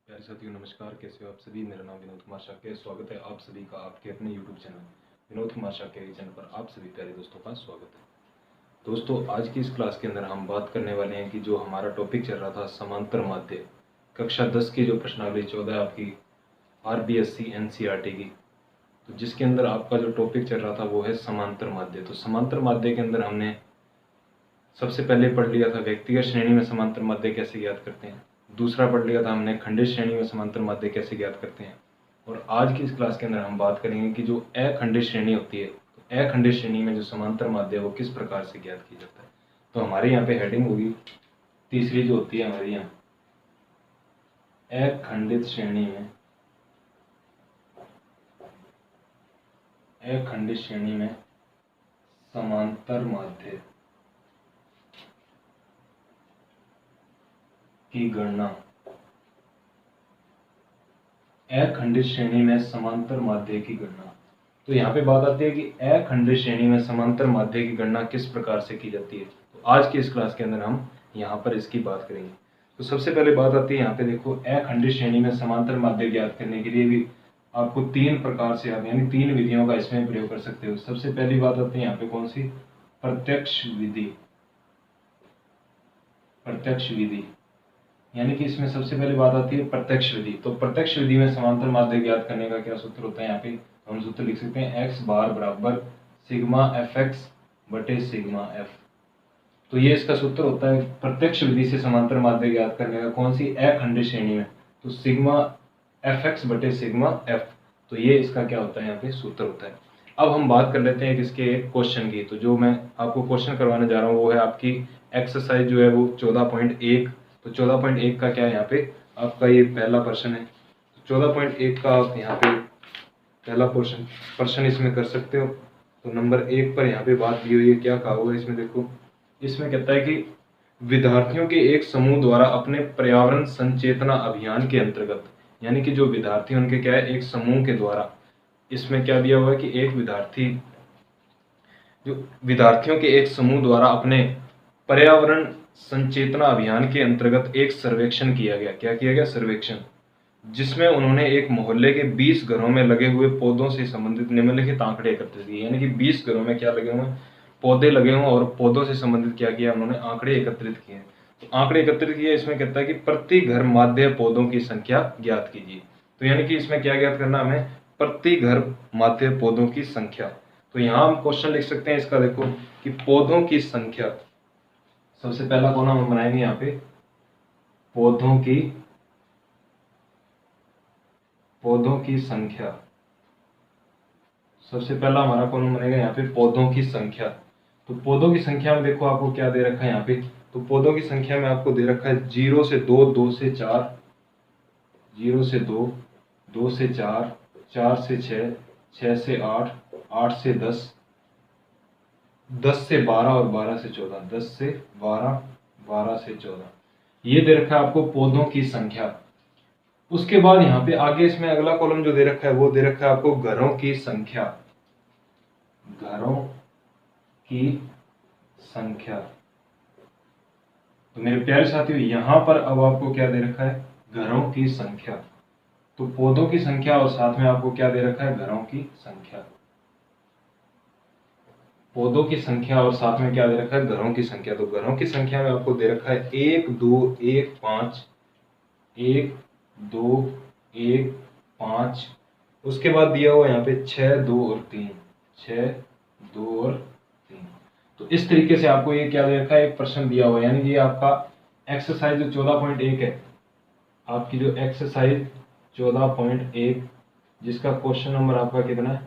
प्यारे साथियों नमस्कार, कैसे हो आप सभी। मेरा नाम विनोद कुमार शाक्य। स्वागत है आप सभी का आपके अपने यूट्यूब चैनल विनोद कुमार शाक्य के चैनल पर आप सभी प्यारे दोस्तों का स्वागत है। दोस्तों, आज की इस क्लास के अंदर हम बात करने वाले हैं कि जो हमारा टॉपिक चल रहा था समांतर माध्य, कक्षा 10 की जो प्रश्नावली 14 आपकी RBSC NCERT की, तो जिसके अंदर आपका जो टॉपिक चल रहा था वो है समांतर माध्य। तो समांतर माध्य के अंदर हमने सबसे पहले पढ़ लिया था व्यक्तिगत श्रेणी में समांतर माध्य कैसे ज्ञात करते हैं। दूसरा पढ़ लिया था हमने खंडित श्रेणी में समांतर माध्य कैसे ज्ञात करते हैं। और आज की इस क्लास के अंदर हम बात करेंगे कि जो अखंडित श्रेणी होती है, तो अखंडित श्रेणी में जो समांतर माध्य है वो किस प्रकार से ज्ञात की जाता है। तो हमारे यहाँ पे हेडिंग होगी तीसरी जो होती है हमारी यहाँ, अखंडित श्रेणी में, अखंडित श्रेणी में समांतर माध्य की गणना। अखंडित श्रेणी में समांतर माध्य की गणना। तो यहाँ पे बात आती है कि अखंडित श्रेणी में समांतर माध्य की गणना किस प्रकार से की जाती है। तो आज की इस क्लास के अंदर हम यहाँ पर इसकी बात करेंगे। तो सबसे पहले बात आती है यहाँ पे देखो, अखंडित श्रेणी में समांतर माध्य ज्ञात करने के लिए भी आपको तीन प्रकार से यानी तीन विधियों का इसमें प्रयोग कर सकते हो। सबसे पहली बात आती है यहाँ पे कौन सी, प्रत्यक्ष विधि। प्रत्यक्ष विधि यानी कि इसमें सबसे पहली बात आती है प्रत्यक्ष विधि। तो प्रत्यक्ष विधि में समांतर माध्य ज्ञात करने का क्या सूत्र होता है, यहाँ पे हम सूत्र लिख सकते हैं x बार बराबर सिग्मा fx बटे सिग्मा f। तो ये इसका सूत्र होता है प्रत्यक्ष विधि से समांतर माध्य ज्ञात करने का। कौन सी, अखंडित श्रेणी में, तो सिग्मा fx बटे सिग्मा f। तो ये इसका क्या होता है, यहाँ पे सूत्र होता है। अब हम बात कर लेते हैं किसके, क्वेश्चन की। तो जो मैं आपको क्वेश्चन करवाने जा रहा हूँ वो है आपकी एक्सरसाइज जो है वो 14.1। तो 14.1 का क्या है, यहाँ पे आपका ये पहला प्रश्न है। 14.1 का आप यहाँ पे पहला प्रश्न इसमें कर सकते हो। तो नंबर 1 पर यहाँ पे बात दी हुई है, क्या कहा हुआ है इसमें देखो। इसमें कहता है कि विद्यार्थियों के एक समूह द्वारा अपने पर्यावरण संचेतना अभियान के अंतर्गत, यानी कि जो विद्यार्थी उनके क्या है, एक समूह के द्वारा, इसमें क्या दिया हुआ है कि एक विद्यार्थियों के एक समूह द्वारा अपने पर्यावरण संचेतना अभियान के अंतर्गत एक सर्वेक्षण किया गया। क्या किया गया, सर्वेक्षण, जिसमें उन्होंने एक मोहल्ले के 20 घरों में लगे हुए पौधों से संबंधित निम्नलिखित आंकड़े एकत्रित किए। यानी कि 20 घरों में क्या लगे हुए, पौधे लगे हुए और पौधों से संबंधित क्या किया उन्होंने, आंकड़े एकत्रित किए। तो आंकड़े एकत्रित किए, इसमें कहता है कि प्रति घर माध्य पौधों की संख्या ज्ञात कीजिए। तो यानी कि इसमें क्या ज्ञात करना हमें, प्रति घर माध्य पौधों की संख्या। तो यहाँ हम क्वेश्चन लिख सकते हैं इसका देखो कि पौधों की संख्या, सबसे पहला कॉलम हम बनाएंगे यहाँ पे पौधों की संख्या। सबसे पहला हमारा कॉलम बनेगा यहाँ पे पौधों की संख्या। तो पौधों की संख्या में देखो आपको क्या दे रखा है यहाँ पे, तो पौधों की संख्या में आपको दे रखा है 0 से 2, 2 से 4, 0 से 2, 2 से 4, 4 से 6, 6 से 8, 8 से 10, 10 से 12 और 12 से 14, 10 से 12, 12 से 14, ये दे रखा है आपको पौधों की संख्या। उसके बाद यहाँ पे आगे इसमें अगला कॉलम जो दे रखा है वो दे रखा है आपको घरों की संख्या। घरों की संख्या। तो मेरे प्यारे साथियों, यहां पर अब आपको क्या दे रखा है, घरों की संख्या। तो पौधों की संख्या और साथ में आपको क्या दे रखा है, घरों की संख्या। पौधों की संख्या और साथ में क्या दे रखा है, घरों की संख्या। तो घरों की संख्या में आपको दे रखा है 1 2 1 5, 1 2 1 5। उसके बाद दिया हुआ यहाँ पे 6 2 और 3, 6 2 और 3। तो इस तरीके से आपको ये क्या दे रखा है, एक प्रश्न दिया हुआ है। यानी कि आपका एक्सरसाइज जो 14.1 है, आपकी जो एक्सरसाइज 14.1, जिसका क्वेश्चन नंबर आपका कितना है,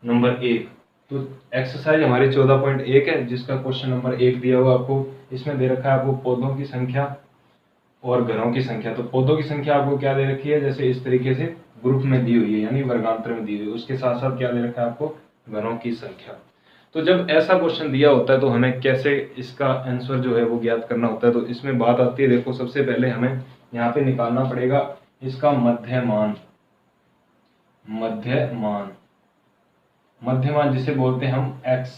नंबर 1। तो एक्सरसाइज हमारी 14.1 है जिसका क्वेश्चन नंबर 1 दिया हुआ आपको। इसमें दे रखा है आपको पौधों की संख्या और घरों की संख्या। तो पौधों की संख्या आपको क्या दे रखी है, जैसे इस तरीके से ग्रुप में दी हुई है, यानी वर्गांतर में दी हुई है। उसके साथ साथ क्या दे रखा है आपको, घरों की संख्या। तो जब ऐसा क्वेश्चन दिया होता है तो हमें कैसे इसका आंसर जो है वो ज्ञात करना होता है। तो इसमें बात आती है, देखो सबसे पहले हमें यहाँ पे निकालना पड़ेगा इसका मध्यमान। मध्यमान जिसे बोलते हैं हम x,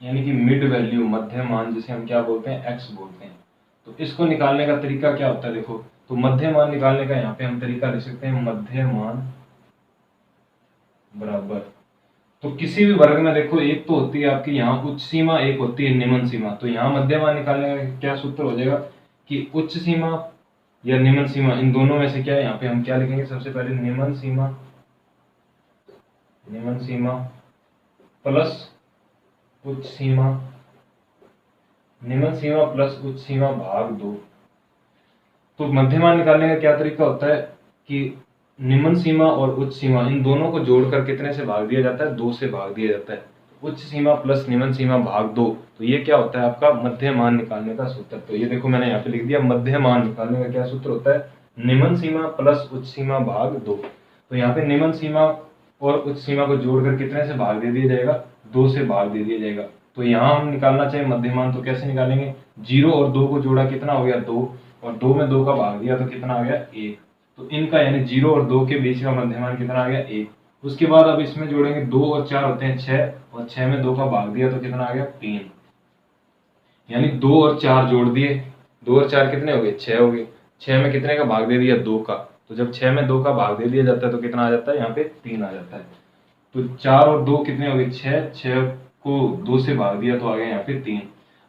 यानी कि मिड वैल्यू, मध्यमान जिसे हम क्या बोलते हैं, x बोलते हैं। तो इसको निकालने का तरीका क्या होता है, देखो तो मध्य मान निकालने का यहाँ पे हम तरीका लिख सकते हैं, मध्य मान बराबर, तो किसी भी वर्ग में देखो एक तो होती है आपकी यहाँ उच्च सीमा, एक होती है निम्न सीमा। तो यहाँ मध्य मान निकालने का क्या सूत्र हो जाएगा कि उच्च सीमा या निम्न सीमा, इन दोनों में से क्या है, यहाँ पे हम क्या लिखेंगे, सबसे पहले निम्न सीमा प्लस उच्च सीमा, निम्न सीमा प्लस उच्च सीमा भाग 2। तो मध्यमान निकालने का क्या तरीका होता है कि निम्न सीमा और उच्च सीमा इन दोनों को जोड़कर कितने से भाग दिया जाता है, 2 से भाग दिया जाता है। उच्च सीमा प्लस निम्न सीमा भाग 2, तो ये क्या होता है आपका मध्य मान निकालने का सूत्र। तो ये देखो मैंने यहाँ पे लिख दिया, मध्य मान निकालने का क्या सूत्र होता है, निम्न सीमा प्लस उच्च सीमा भाग 2। तो यहाँ पे निम्न सीमा और उच्च सीमा को जोड़कर कितने से भाग दे दिया जाएगा, 2 से भाग दे दिया जाएगा। तो यहाँ हम निकालना चाहे मध्यमान, तो कैसे निकालेंगे, 0 और 2 को जोड़ा कितना हो गया 2, और 2 में 2 का भाग दिया तो कितना आ गया 1। तो इनका यानी 0 और 2 के बीच का मध्यमान कितना आ गया 1। उसके बाद अब इसमें जोड़ेंगे 2 और 4 होते हैं 6, और 6 में 2 का भाग दिया तो कितना आ गया 3। यानी 2 और 4 जोड़ दिए, 2 और 4 कितने हो गए 6 हो गए, 6 में कितने का भाग दे दिया 2 का। तो जब 6 में 2 का भाग दे दिया जाता है तो कितना आ जाता है, यहाँ पे 3 आ जाता है। तो 4 और 2 कितने हो गए 6, 6 को 2 से भाग दिया तो आ गया यहाँ पे 3।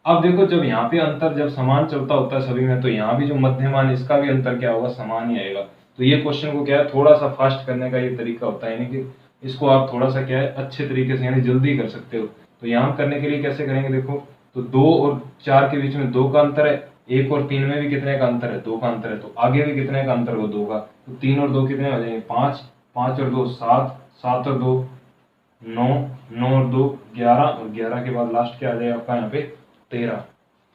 अब देखो जब यहाँ पे अंतर जब समान चलता होता है सभी में, तो यहाँ भी जो मध्यमान इसका भी अंतर क्या होगा, समान ही आएगा। तो ये क्वेश्चन को क्या है, थोड़ा सा फास्ट करने का ये तरीका होता है, यानी कि इसको आप थोड़ा सा क्या है अच्छे तरीके से यानी जल्दी कर सकते हो। तो यहाँ करने के लिए कैसे करेंगे, देखो तो 2 और 4 के बीच में 2 का अंतर है, 1 और 3 में भी कितने का अंतर है, 2 का अंतर है। तो आगे भी कितने का अंतर हो 2 का, तो 3 और 2 कितने हो जाएंगे 5, 5 और 2 7, 7 और 2 9, 9 और 2 11, और 11 के बाद लास्ट क्या आ जाएगा आपका यहाँ पे 13।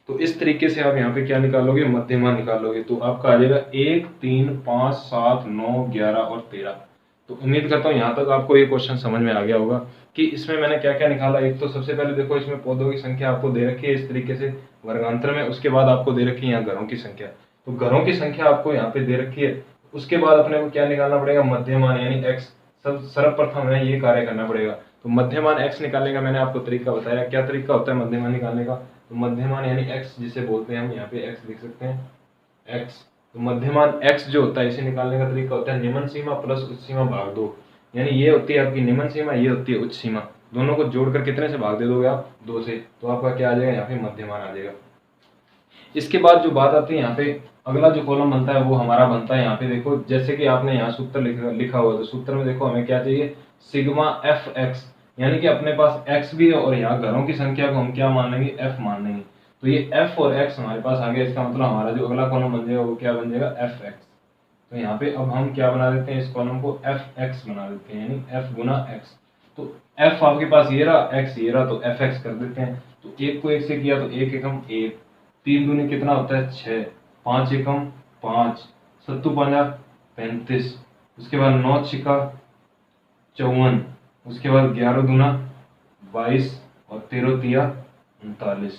तो इस तरीके से आप यहाँ पे क्या निकालोगे, मध्यमान निकालोगे। तो आपका आ जाएगा 1 3 5 7 9 11 और 13। तो उम्मीद करता हूँ यहाँ तक आपको ये क्वेश्चन समझ में आ गया होगा कि इसमें मैंने क्या क्या निकाला। एक तो सबसे पहले देखो इसमें पौधों की संख्या आपको दे रखी है इस तरीके से वर्गांतर में, उसके बाद आपको दे रखी है यहाँ घरों की संख्या। तो घरों की संख्या आपको यहाँ पे दे रखी है, उसके बाद अपने को क्या निकालना पड़ेगा, मध्यमान यानी एक्स। सब सर्वप्रथम हमें ये कार्य करना पड़ेगा। तो मध्यमान एक्स निकालने का मैंने आपको तरीका बताया, क्या तरीका होता है मध्यमान निकालने का। तो मध्यमान यानी x जिसे बोलते हैं हम, यहाँ पे x लिख सकते हैं x। तो मध्यमान x जो होता है इसे निकालने का तरीका होता है निम्न सीमा प्लस उच्च सीमा भाग 2। यानी ये होती है आपकी निम्न सीमा, ये होती है उच्च सीमा, दोनों को जोड़कर कितने से भाग दे दोगे आप 2 से, तो आपका क्या आ जाएगा यहाँ पे मध्यमान आ जाएगा। इसके बाद जो बात आती है यहाँ पे अगला जो कॉलम बनता है वो हमारा बनता है यहाँ पे देखो, जैसे कि आपने यहाँ सूत्र लिखा हुआ है, तो सूत्र में देखो हमें क्या चाहिए, सिग्मा एफ एक्स, यानी कि अपने पास x भी है और यहाँ घरों की संख्या को हम क्या मान लेंगे, f मान लेंगे। तो ये f और x हमारे पास आ गया, इसका मतलब हमारा जो अगला कॉलम बन जाएगा वो क्या बन जाएगा fx। तो यहाँ पे अब हम क्या बना देते हैं, इस कॉलम को fx बना देते हैं, यानी f गुना x। तो f आपके पास ये रहा, x ये रहा, तो fx कर देते हैं। तो 1 को 1 से किया तो 1 एकम 1, 3 दूनी कितना होता है 6, 5 एकम 5, 7 पंजा 35, उसके बाद 9 छिका 54, उसके बाद 11 दूना 22 और 13 तिया 39।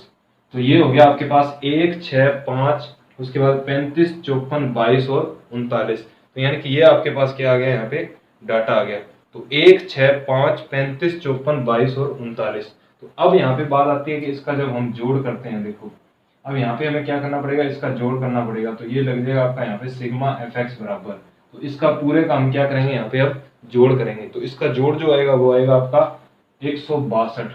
तो ये हो गया आपके पास 1 6 5, उसके बाद 35 54 22 और 39। तो यानी कि ये आपके पास क्या आ गया, यहाँ पे डाटा आ गया। तो 1 6 5 35 54 22 और 39। तो अब यहाँ पे बात आती है कि इसका जब हम जोड़ करते हैं, देखो अब यहाँ पे हमें क्या करना पड़ेगा, इसका जोड़ करना पड़ेगा। तो ये लग जाएगा आपका यहाँ पे सिग्मा एफ एक्स बराबर, तो इसका पूरे का हम क्या करेंगे यहाँ पे अब जोड़ करेंगे। तो इसका जोड़ जो आएगा वो आएगा आपका 162,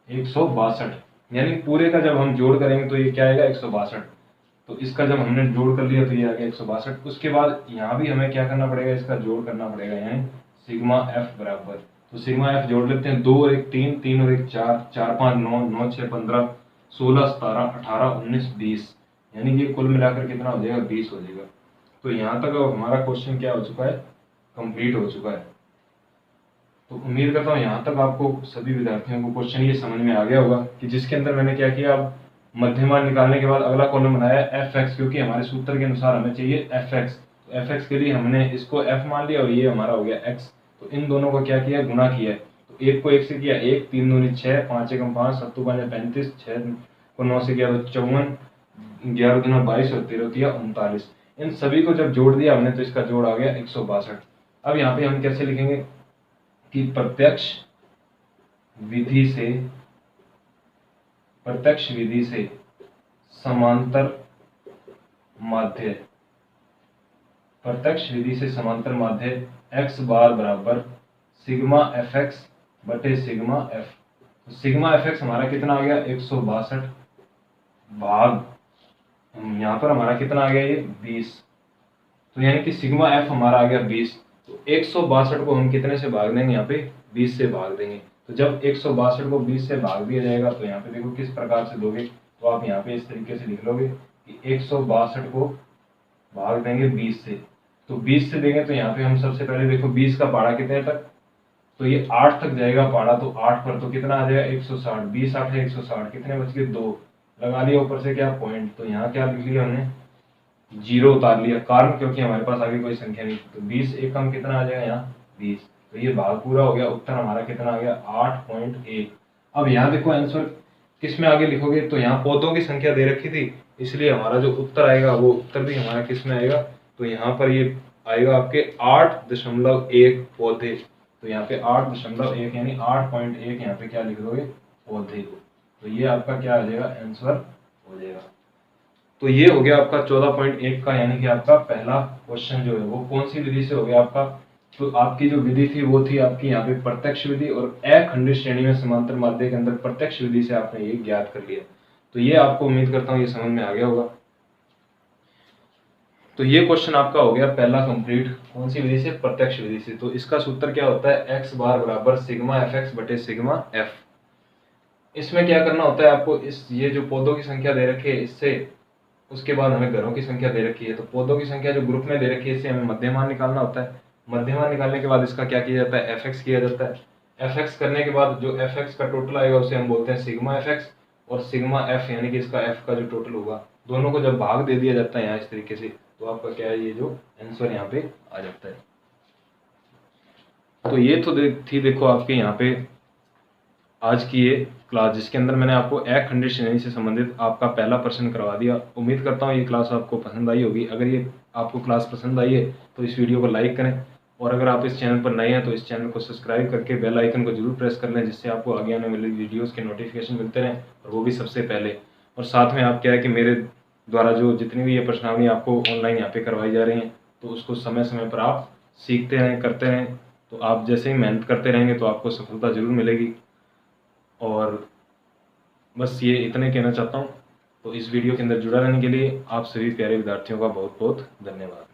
162, यानी पूरे का जब हम जोड़ करेंगे तो ये क्या आएगा 162। तो इसका जब हमने जोड़ कर लिया तो ये आ गया 162। उसके बाद यहाँ भी हमें क्या करना पड़ेगा, इसका जोड़ करना पड़ेगा, यानी सिग्मा एफ बराबर। तो सिग्मा एफ जोड़ लेते हैं, 2 और 1 3, 3 और 1 4, 4 5 9, 9 6 15, 16 17 18 19 20, यानी कि कुल मिलाकर कितना हो जाएगा 20 हो जाएगा। तो यहाँ तक अब हमारा क्वेश्चन क्या हो चुका है, कंप्लीट हो चुका है। तो उम्मीद करता हूँ यहाँ तक आपको सभी विद्यार्थियों को क्वेश्चन ये समझ में आ गया होगा कि जिसके अंदर मैंने क्या किया, अब मध्यमान निकालने के बाद अगला कॉलम बनाया एफ एक्स, क्योंकि हमारे सूत्र के अनुसार हमें चाहिए एफ एक्स। तो एफ एक्स के लिए हमने इसको एफ मान लिया और ये हमारा हो गया एक्स। तो इन दोनों को क्या किया, गुना किया। तो 1 को 1 से किया 1, 3 दूनी 6, 5 एकम 5, 7 5 35, 6 को 9 से किया तो 54, 11 दूना 22 और 13 तिया 39। इन सभी को जब जोड़ दिया हमने तो इसका जोड़ आ गया 162। अब यहाँ पे हम कैसे लिखेंगे कि प्रत्यक्ष विधि से समांतर माध्य प्रत्यक्ष विधि से समांतर माध्य x बार बराबर सिग्मा एफ एक्स बटे सिग्मा एफ। तो सिग्मा एफ एक्स हमारा कितना आ गया 162 भाग यहाँ पर हमारा कितना आ गया ये 20। तो यानी कि सिग्मा एफ हमारा आ गया 20। तो 162 को हम कितने से भाग देंगे, यहाँ पे 20 से भाग देंगे। तो जब 162 को 20 से भाग दिया जाएगा तो यहाँ पे देखो किस प्रकार से दोगे, तो आप यहाँ पे इस तरीके से लिख लोगे कि 162 को भाग देंगे 20 से। तो 20 से देंगे तो यहाँ पे हम सबसे पहले देखो 20 का पाड़ा कितने तक, तो ये 8 तक जाएगा पाड़ा। तो 8 पर तो कितना आ जाएगा 160, 20 8 है 160, कितने बच गए 2, लगा लिया ऊपर से क्या पॉइंट। तो यहाँ क्या लिख लिया हमने 0 उतार लिया, कारण क्योंकि हमारे पास आगे कोई संख्या नहीं। तो 20 एक कम कितना आ जाएगा यहाँ 20। तो ये भाग पूरा हो गया, उत्तर हमारा कितना आ गया 8.1। अब यहाँ देखो आंसर किस में आगे लिखोगे, तो यहाँ पौधों की संख्या दे रखी थी, इसलिए हमारा जो उत्तर आएगा वो उत्तर भी हमारा किस में आएगा, तो यहाँ पर ये आएगा आपके 8.1 पौधे। तो यहाँ पे 8.1 यानी 8.1 यहाँ पे क्या लिख दोगे पौधे। तो ये आपका क्या आ जाएगा आंसर हो जाएगा। तो ये हो गया आपका 14.1 का, यानी कि आपका पहला क्वेश्चन जो है वो कौन सी विधि से हो गया आपका, तो आपकी जो विधि थी वो थी आपकी यहाँ पे प्रत्यक्ष विधि, और अखंडित श्रेणी में समांतर माध्य के अंदर प्रत्यक्ष विधि से आपने ये ज्ञात कर लिया। तो ये आपको उम्मीद करता हूँ ये समझ में आ गया होगा। तो ये क्वेश्चन आपका हो गया पहला कंप्लीट, कौन सी विधि से, प्रत्यक्ष विधि से। तो इसका सूत्र क्या होता है, x बार बराबर सिग्मा एफ एक्स बटे सिग्मा एफ। इसमें क्या करना होता है आपको, इस ये जो पौधों की संख्या दे रखी है इससे, उसके बाद हमें घरों की संख्या दे रखी है, तो पौधों की संख्या जो ग्रुप में दे रखी है इससे हमें मध्यमान निकालना होता है। मध्यमान निकालने के बाद इसका क्या किया जाता है, एफ एक्स किया जाता है। एफ एक्स करने के बाद जो एफ एक्स का टोटल आएगा उसे हम बोलते हैं सिग्मा एफ एक्स, और सिग्मा एफ यानी कि इसका एफ का जो टोटल होगा, दोनों को जब भाग दे दिया जाता है यहाँ इस तरीके से, तो आपका क्या है ये जो आंसर यहाँ पे आ जाता है। तो ये तो थी देखो आपके यहाँ पे आज की ये क्लास, जिसके अंदर मैंने आपको अखंडित श्रेणी से संबंधित आपका पहला प्रश्न करवा दिया। उम्मीद करता हूँ ये क्लास आपको पसंद आई होगी। अगर ये आपको क्लास पसंद आई है तो इस वीडियो को लाइक करें, और अगर आप इस चैनल पर नए हैं तो इस चैनल को सब्सक्राइब करके बेल आइकन को जरूर प्रेस कर लें, जिससे आपको आगे आने वाली वीडियोज़ के नोटिफिकेशन मिलते रहें, और वो भी सबसे पहले। और साथ में आप क्या है कि मेरे द्वारा जो जितनी भी ये प्रश्नावली आपको ऑनलाइन यहाँ पे करवाई जा रही हैं, तो उसको समय समय पर आप सीखते रहें, करते रहें। तो आप जैसे ही मेहनत करते रहेंगे तो आपको सफलता जरूर मिलेगी। और बस ये इतने कहना चाहता हूँ। तो इस वीडियो के अंदर जुड़ा रहने के लिए आप सभी प्यारे विद्यार्थियों का बहुत बहुत धन्यवाद।